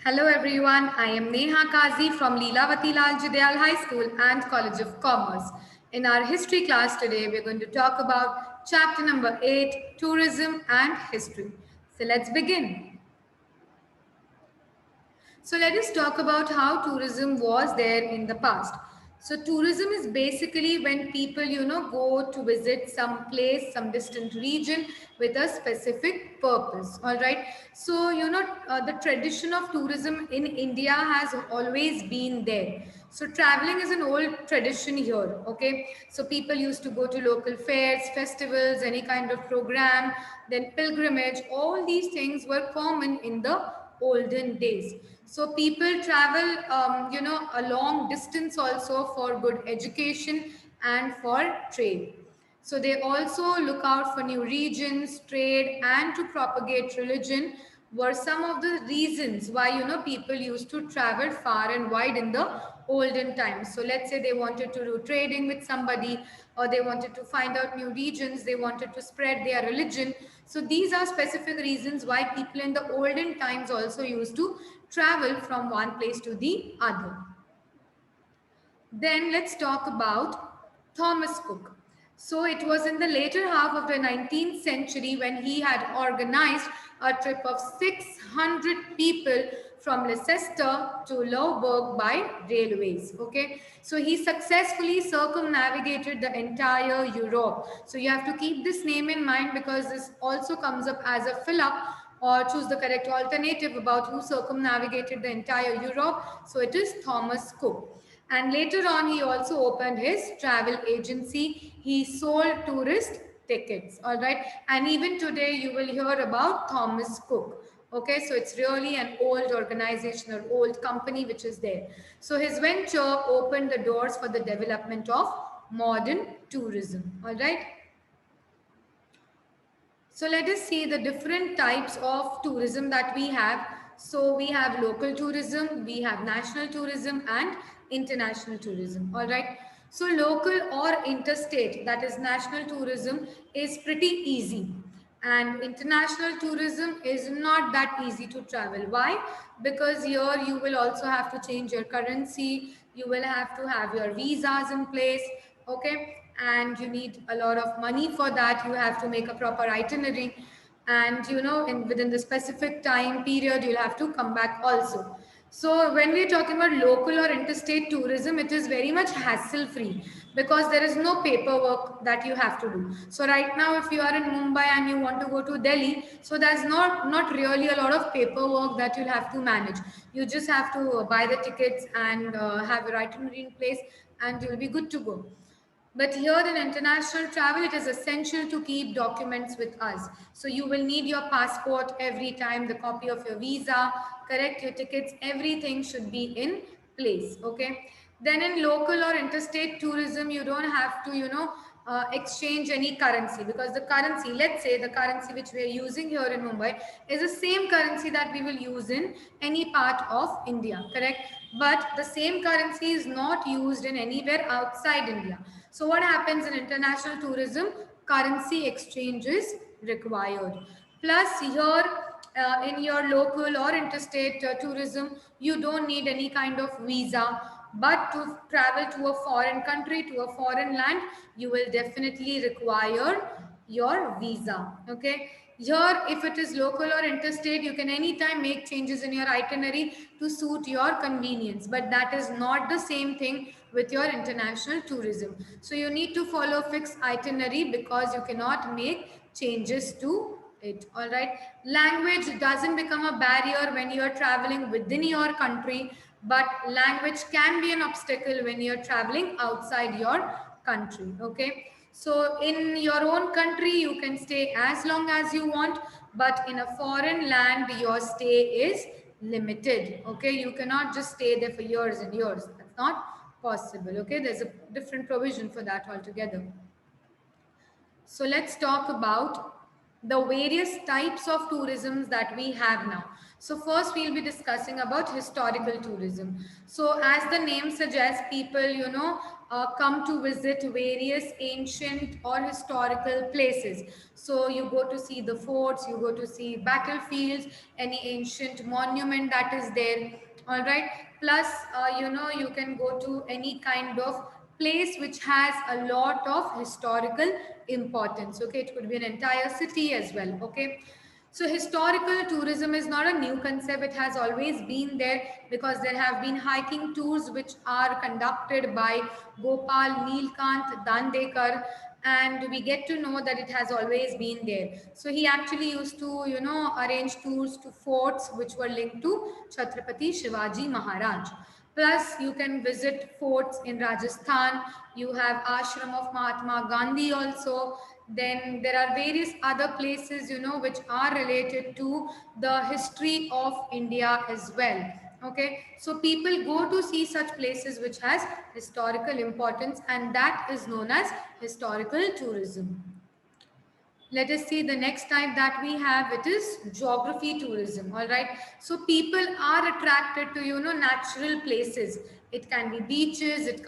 Hello everyone, I am Neha Kazi from Leelavati Lal Jidayal High School and College of Commerce. In our history class today, we're going to talk about chapter number 8, Tourism and History. So let's begin. So let us talk about how tourism was there in the past. So tourism is basically when people, go to visit some place, some distant region with a specific purpose. All right. So, the tradition of tourism in India has always been there. So traveling is an old tradition here. Okay. So people used to go to local fairs, festivals, any kind of program, then pilgrimage. All these things were common in the olden days. So people travel, a long distance also for good education and for trade. So they also look out for new regions, trade, and to propagate religion were some of the reasons why people used to travel far and wide in the olden times. So let's say they wanted to do trading with somebody, or they wanted to find out new regions, they wanted to spread their religion. So these are specific reasons why people in the olden times also used to travel from one place to the other. Then let's talk about Thomas Cook. So it was in the later half of the 19th century when he had organized a trip of 600 people from Leicester to Loughborough by railways. Okay, so he successfully circumnavigated the entire Europe. So you have to keep this name in mind because this also comes up as a fill up or choose the correct alternative about who circumnavigated the entire Europe. So it is Thomas Cook. And later on, he also opened his travel agency. He sold tourist tickets. All right. And even today, you will hear about Thomas Cook. Okay, so it's really an old organization or old company which is there. So his venture opened the doors for the development of modern tourism. All right. So let us see the different types of tourism that we have. So we have local tourism, we have national tourism and international tourism. All right. So local or interstate, that is national tourism, is pretty easy. And international tourism is not that easy to travel. Why? Because here you will also have to change your currency, you will have to have your visas in place. Okay, and you need a lot of money for that. You have to make a proper itinerary, and within the specific time period you'll have to come back also. So when we're talking about local or interstate tourism, it is very much hassle free because there is no paperwork that you have to do. So right now, if you are in Mumbai and you want to go to Delhi, so there's not really a lot of paperwork that you'll have to manage. You just have to buy the tickets and have your itinerary in place, and you'll be good to go. But here in international travel, it is essential to keep documents with us. So you will need your passport every time, the copy of your visa, correct your tickets, everything should be in place. Okay. Then in local or interstate tourism, you don't have to, exchange any currency because the currency, let's say the currency which we are using here in Mumbai is the same currency that we will use in any part of India, correct? But the same currency is not used in anywhere outside India. So what happens in international tourism? Currency exchange is required. Plus here in your local or interstate tourism, you don't need any kind of visa. But to travel to a foreign country, to a foreign land, you will definitely require your visa. Okay. Here, if it is local or interstate, you can anytime make changes in your itinerary to suit your convenience. But that is not the same thing with your international tourism. So you need to follow fixed itinerary because you cannot make changes to it. All right. Language doesn't become a barrier when you are traveling within your country, but language can be an obstacle when you're traveling outside your country. Okay. So in your own country, you can stay as long as you want, but in a foreign land, your stay is limited. Okay. You cannot just stay there for years and years. That's not possible. Okay. There's a different provision for that altogether. So let's talk about the various types of tourism that we have now. So first we'll be discussing about historical tourism. So as the name suggests, people, come to visit various ancient or historical places. So you go to see the forts, you go to see battlefields, any ancient monument that is there. All right. Plus, you can go to any kind of place which has a lot of historical importance. Okay, it could be an entire city as well. Okay, so historical tourism is not a new concept. It has always been there because there have been hiking tours which are conducted by Gopal Neelkant Dandekar, and we get to know that it has always been there. So he actually used to, arrange tours to forts which were linked to Chhatrapati Shivaji Maharaj. Plus, you can visit forts in Rajasthan. You have ashram of Mahatma Gandhi also. Then there are various other places, which are related to the history of India as well. Okay, so people go to see such places which has historical importance, and that is known as historical tourism. Let us see the next type that we have. It is geography tourism. All right, so people are attracted to, natural places. It can be beaches, it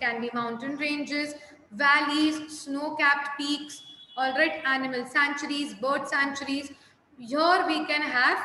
can be mountain ranges, valleys, snow capped peaks. All right, animal sanctuaries, bird sanctuaries. Here we can have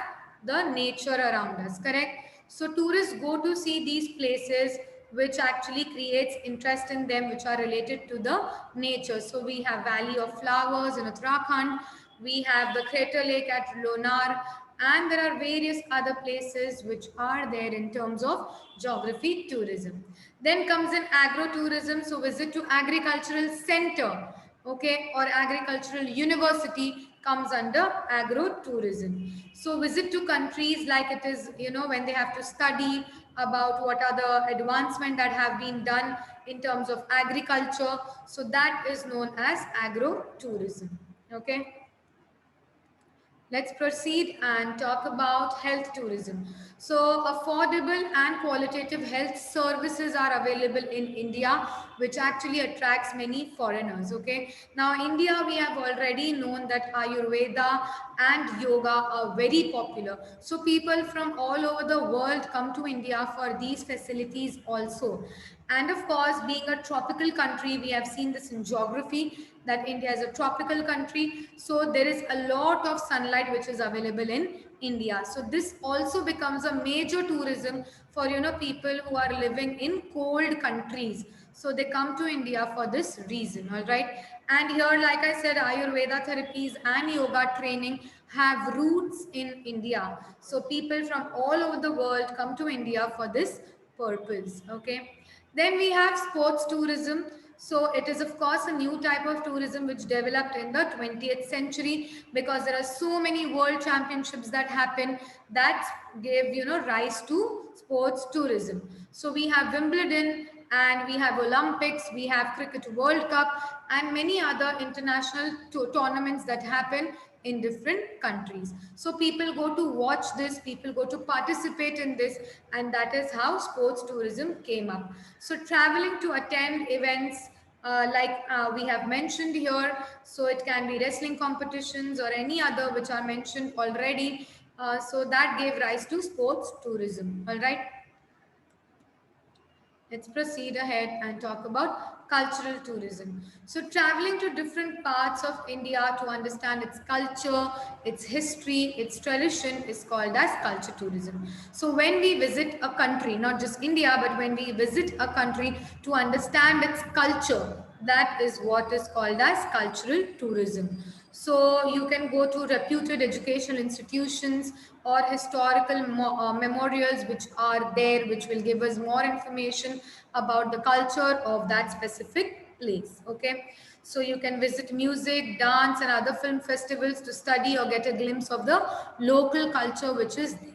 the nature around us, correct? So tourists go to see these places which actually creates interest in them, which are related to the nature. So we have Valley of Flowers in Uttarakhand, we have the Crater Lake at Lonar, and there are various other places which are there in terms of geography tourism. Then comes in agro-tourism, so visit to agricultural center, okay, or agricultural university comes under agro-tourism. So visit to countries like it is, when they have to study about what are the advancement that have been done in terms of agriculture. So that is known as agro-tourism, okay. Let's proceed and talk about health tourism. So, affordable and qualitative health services are available in India, which actually attracts many foreigners. Okay. Now, India, we have already known that Ayurveda and yoga are very popular. So, people from all over the world come to India for these facilities also. And of course, being a tropical country, we have seen this in geography that India is a tropical country. So there is a lot of sunlight which is available in India. So this also becomes a major tourism for, people who are living in cold countries. So they come to India for this reason, all right? And here, like I said, Ayurveda therapies and yoga training have roots in India. So people from all over the world come to India for this purpose, okay? Then we have sports tourism. So it is of course a new type of tourism which developed in the 20th century because there are so many world championships that happen that gave, rise to sports tourism. So we have Wimbledon and we have Olympics, we have Cricket World Cup and many other international tournaments that happen in different countries. So people go to watch this, people go to participate in this, and that is how sports tourism came up. So traveling to attend events like we have mentioned here, so it can be wrestling competitions or any other which are mentioned already. So that gave rise to sports tourism. All right. Let's proceed ahead and talk about cultural tourism. So traveling to different parts of India to understand its culture, its history, its tradition is called as culture tourism. So when we visit a country, not just India, but when we visit a country to understand its culture, that is what is called as cultural tourism. So you can go to reputed educational institutions or historical memorials which are there, which will give us more information about the culture of that specific place. Okay. So you can visit music, dance and other film festivals to study or get a glimpse of the local culture which is there.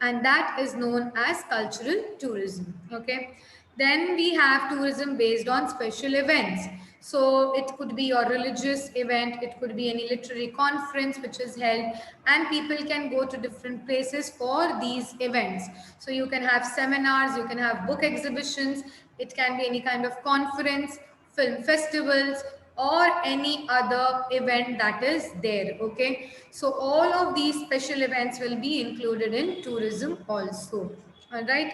And that is known as cultural tourism. Okay. Then we have tourism based on special events. So it could be your religious event, it could be any literary conference which is held, and people can go to different places for these events. So you can have seminars, you can have book exhibitions, it can be any kind of conference, film festivals, or any other event that is there. Okay, so all of these special events will be included in tourism also. All right,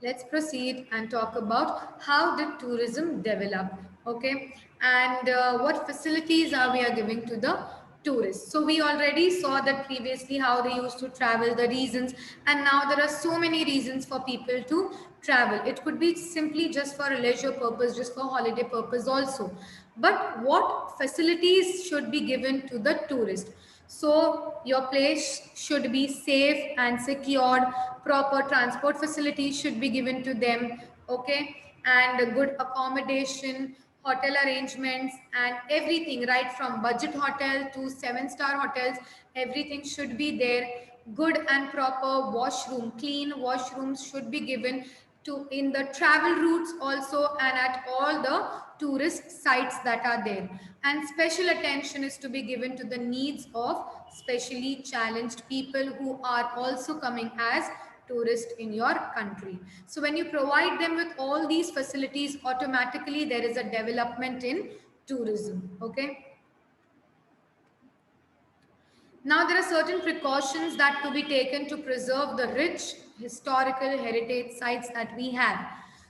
let's proceed and talk about how did tourism develop. Okay, and what facilities are we are giving to the tourists. So we already saw that previously how they used to travel, the reasons, and now there are so many reasons for people to travel. It could be simply just for a leisure purpose, just for holiday purpose also, but what facilities should be given to the tourist. So your place should be safe and secured. Proper transport facilities should be given to them. Okay, and a good accommodation, hotel arrangements, and everything, right from budget hotel to 7-star hotels, everything should be there. Good and proper washroom, clean washrooms should be given to in the travel routes also, and at all the tourist sites that are there. And special attention is to be given to the needs of specially challenged people who are also coming as tourists in your country. So when you provide them with all these facilities, automatically there is a development in tourism. Okay, now, there are certain precautions that to be taken to preserve the rich historical heritage sites that we have.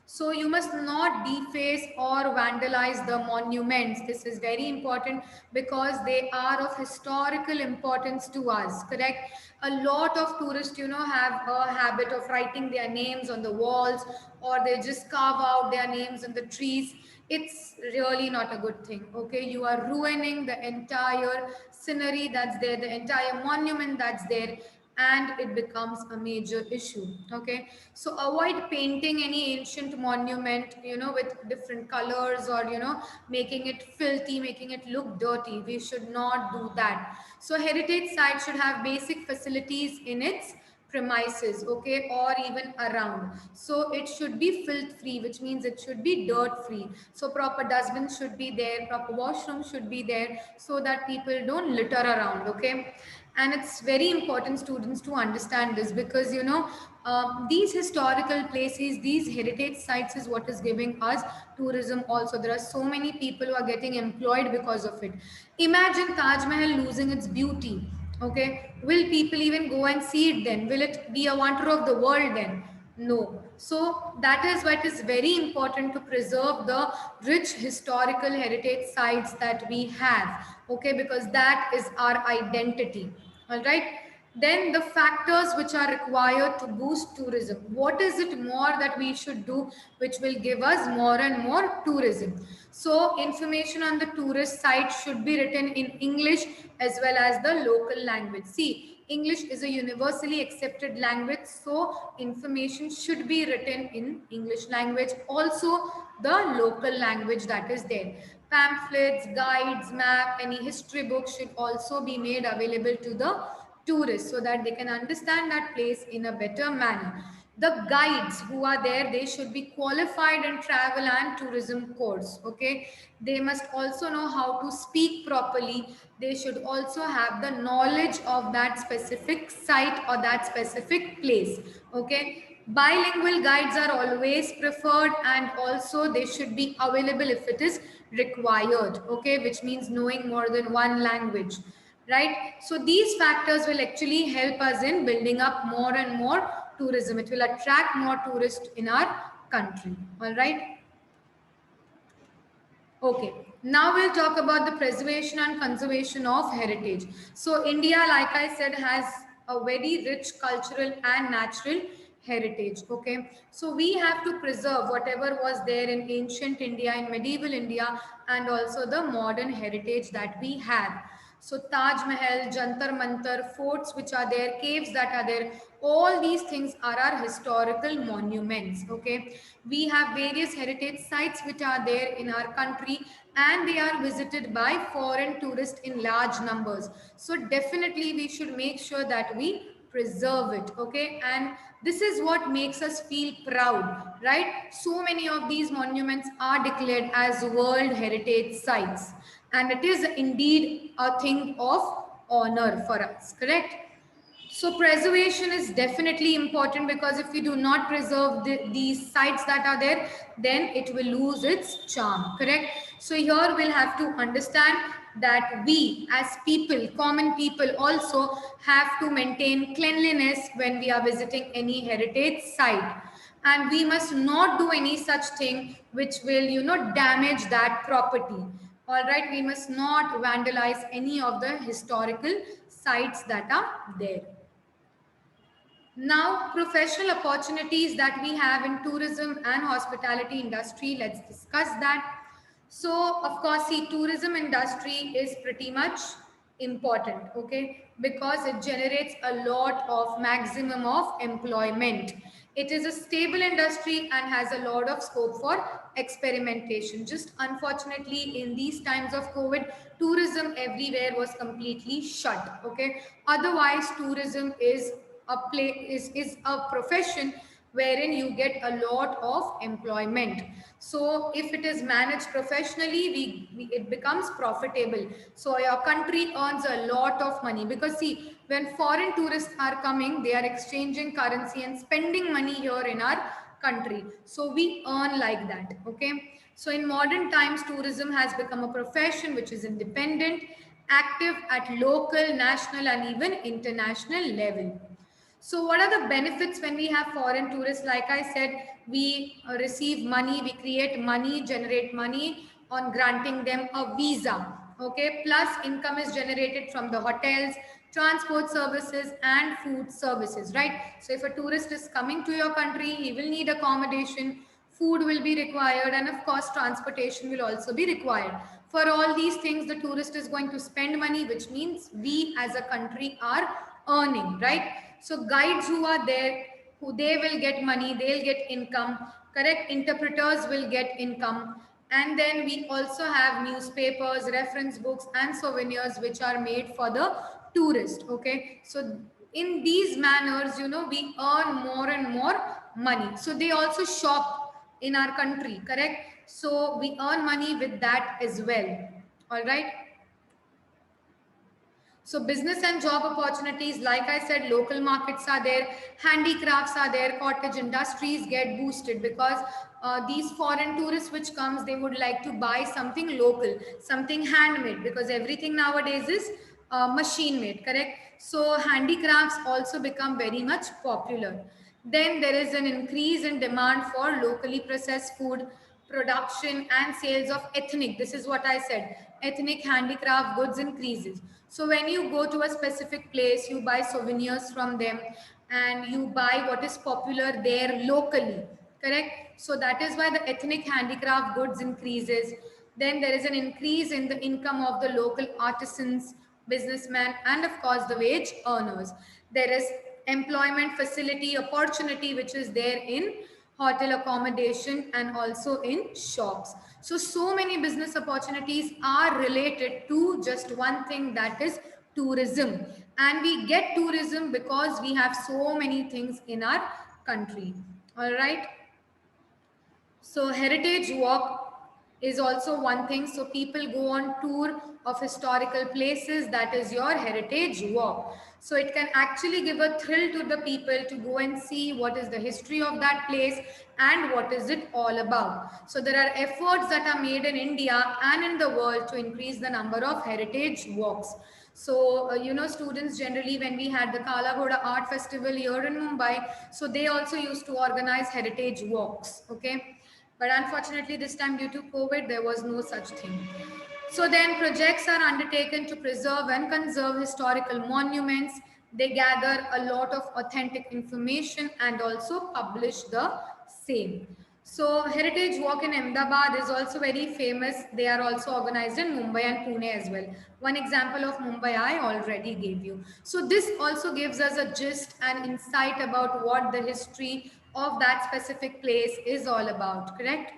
So, you must not deface or vandalize the monuments. This is very important because they are of historical importance to us, correct? A lot of tourists, have a habit of writing their names on the walls, or they just carve out their names on the trees. It's really not a good thing. Okay, you are ruining the entire scenery that's there, the entire monument that's there, and it becomes a major issue. Okay, so avoid painting any ancient monument, with different colors, or making it filthy, making it look dirty. We should not do that. So heritage sites should have basic facilities in its premises, okay, or even around. So it should be filth free, which means it should be dirt free. So proper dustbins should be there, proper washroom should be there, so that people don't litter around. Okay, and it's very important, students, to understand this, because these historical places, these heritage sites is what is giving us tourism also. There are so many people who are getting employed because of it. Imagine Taj Mahal losing its beauty. Okay, will people even go and see it then? Will it be a wonder of the world then? No. So that is why it is very important to preserve the rich historical heritage sites that we have. Okay, because that is our identity. All right. Then the factors which are required to boost tourism. What is it more that we should do which will give us more and more tourism? So information on the tourist site should be written in English as well as the local language. See, English is a universally accepted language, so information should be written in English language. Also, the local language that is there. Pamphlets, guides, map, any history book should also be made available to the tourists so that they can understand that place in a better manner. The guides who are there, they should be qualified in travel and tourism course. Okay, they must also know how to speak properly. They should also have the knowledge of that specific site or that specific place. Okay, bilingual guides are always preferred, and also they should be available if it is required. Okay, which means knowing more than one language, right? So these factors will actually help us in building up more and more tourism. It will attract more tourists in our country. All right. Okay, now we'll talk about the preservation and conservation of heritage. So India, like I said, has a very rich cultural and natural heritage. Okay, so we have to preserve whatever was there in ancient India, in medieval India, and also the modern heritage that we have. So Taj Mahal, Jantar Mantar, forts which are there, caves that are there, all these things are our historical monuments. Okay, we have various heritage sites which are there in our country, and they are visited by foreign tourists in large numbers. So definitely we should make sure that we preserve it. Okay, and this is what makes us feel proud, right? So many of these monuments are declared as World Heritage Sites, and it is indeed a thing of honor for us, correct? So preservation is definitely important, because if we do not preserve these sites that are there, then it will lose its charm, correct? So here we'll have to understand that we as people, common people, also have to maintain cleanliness when we are visiting any heritage site. And we must not do any such thing which will, damage that property. All right, we must not vandalize any of the historical sites that are there. Now, professional opportunities that we have in tourism and hospitality industry, let's discuss that. So, of course, see, tourism industry is pretty much important, okay, because it generates a lot of maximum of employment. It is a stable industry and has a lot of scope for experimentation. Just unfortunately, in these times of COVID, tourism everywhere was completely shut, okay. Otherwise, tourism is is a profession wherein you get a lot of employment. So if it is managed professionally, it becomes profitable. So your country earns a lot of money, because see, when foreign tourists are coming, they are exchanging currency and spending money here in our country. So we earn like that, okay. So in modern times, tourism has become a profession which is independent, active at local, national, and even international level. So what are the benefits when we have foreign tourists? Like I said, we receive money, we create money, generate money on granting them a visa. Okay, plus income is generated from the hotels, transport services, and food services, right? So if a tourist is coming to your country, he will need accommodation, food will be required, and of course transportation will also be required. For all these things, the tourist is going to spend money, which means we as a country are earning, right? So guides who are there, who they will get money, they'll get income, correct? Interpreters will get income. And then we also have newspapers, reference books, and souvenirs which are made for the tourist, okay? So in these manners, we earn more and more money. So they also shop in our country, correct? So we earn money with that as well. All right. So business and job opportunities, like I said, local markets are there, handicrafts are there, cottage industries get boosted, because these foreign tourists which comes, they would like to buy something local, something handmade, because everything nowadays is machine made, correct? So handicrafts also become very much popular. Then there is an increase in demand for locally processed food, production and sales of ethnic, this is what I said, ethnic handicraft goods increases. So when you go to a specific place, you buy souvenirs from them, and you buy what is popular there locally, correct? So that is why the ethnic handicraft goods increases. Then there is an increase in the income of the local artisans, businessmen, and of course the wage earners. There is employment facility opportunity which is there in hotel accommodation and also in shops. So many business opportunities are related to just one thing, that is tourism. And we get tourism because we have so many things in our country. All right. So heritage walk is also one thing. So people go on tour of historical places. That is your heritage walk. So it can actually give a thrill to the people to go and see what is the history of that place and what is it all about. So there are efforts that are made in India and in the world to increase the number of heritage walks. So, students generally, when we had the Kala Ghoda Art Festival here in Mumbai, so they also used to organize heritage walks, okay? But unfortunately, this time due to COVID, there was no such thing. So then projects are undertaken to preserve and conserve historical monuments. They gather a lot of authentic information and also publish the same. So Heritage Walk in Ahmedabad is also very famous. They are also organized in Mumbai and Pune as well. One example of Mumbai I already gave you. So this also gives us a gist and insight about what the history of that specific place is all about, correct?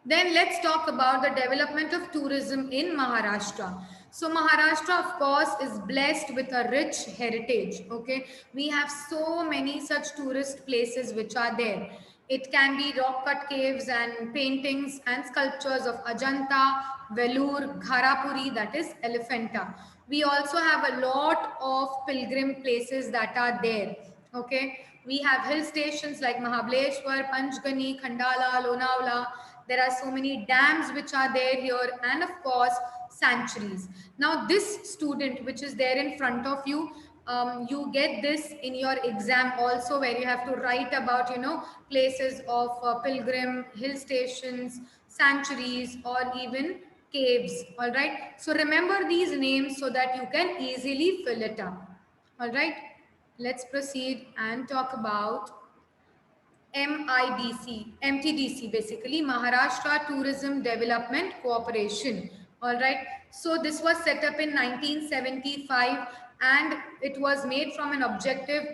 Then let's talk about the development of tourism in Maharashtra. So Maharashtra, of course, is blessed with a rich heritage. Okay, we have so many such tourist places which are there. It can be rock cut caves and paintings and sculptures of Ajanta, Vellore, Gharapuri, that is Elephanta. We also have a lot of pilgrim places that are there. Okay, we have hill stations like Mahabaleshwar, Panchgani, Khandala, Lonavala. There are so many dams which are there here, and of course, sanctuaries. Now, this student which is there in front of you, you get this in your exam also, where you have to write about, places of pilgrim, hill stations, sanctuaries, or even caves. All right. So remember these names so that you can easily fill it up. All right. Let's proceed and talk about MTDC, basically Maharashtra Tourism Development Corporation. All right. So this was set up in 1975, and it was made from an objective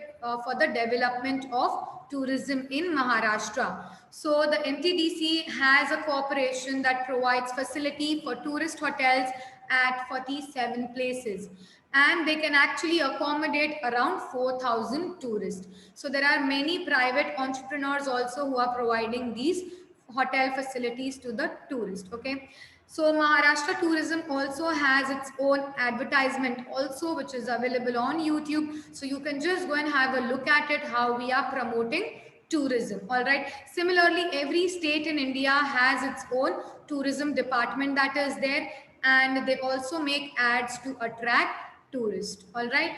for the development of tourism in Maharashtra. So the MTDC has a corporation that provides facility for tourist hotels at 47 places, and they can actually accommodate around 4,000 tourists. So there are many private entrepreneurs also who are providing these hotel facilities to the tourist. Okay, so Maharashtra Tourism also has its own advertisement also, which is available on YouTube. So you can just go and have a look at it, how we are promoting tourism. All right, similarly, every state in India has its own tourism department that is there, and they also make ads to attract tourists. All right,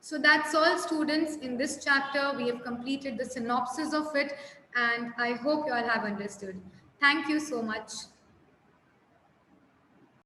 so that's all, students. In this chapter we have completed the synopsis of it, and I hope you all have understood. Thank you so much.